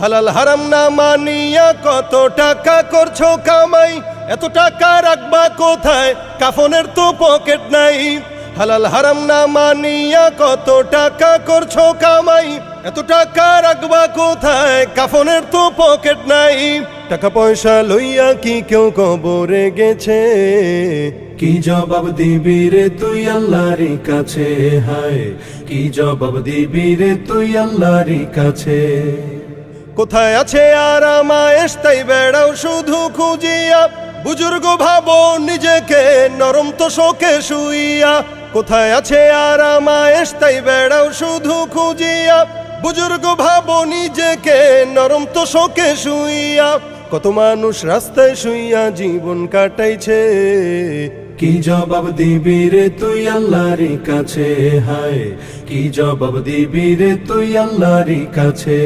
হালাল হারাম না মানিয়া কত টাকা করছো কামাই, এত টাকা রাখবা কোথায়, কাফনের তো পকেট নাই। হালাল হারাম না মানিয়া কত টাকা করছো কামাই, এত টাকা রাখবা কোথায়, কাফনের তো পকেট নাই। টাকা পয়সা লইয়া কি কেউ কবরে গেছে, কি জবাব দিবি রে তুই আল্লাহর কাছে, হায় কি জবাব দিবি রে তুই আল্লাহর কাছে। কোথায় আছে আরাম আয়েশ তাই বেড়াও শুধু খুঁজিয়া, বুজুর্গ ভাবো নিজেকে নরম তো শোকে শুইয়া। কোথায় আছে আরাম আয়েশ তাই বেড়াও শুধু খুঁজিয়া, বুজুর্গ ভাবো নিজেকে নরম তো শোকে শুইয়া। কত মানুষ রাস্তায় শুইয়া জীবন কাটাইছে, কি জবাব দিবি রে তুই আল্লাহর কাছে, হায় কি জবাব দিবি রে তুই আল্লাহর কাছে।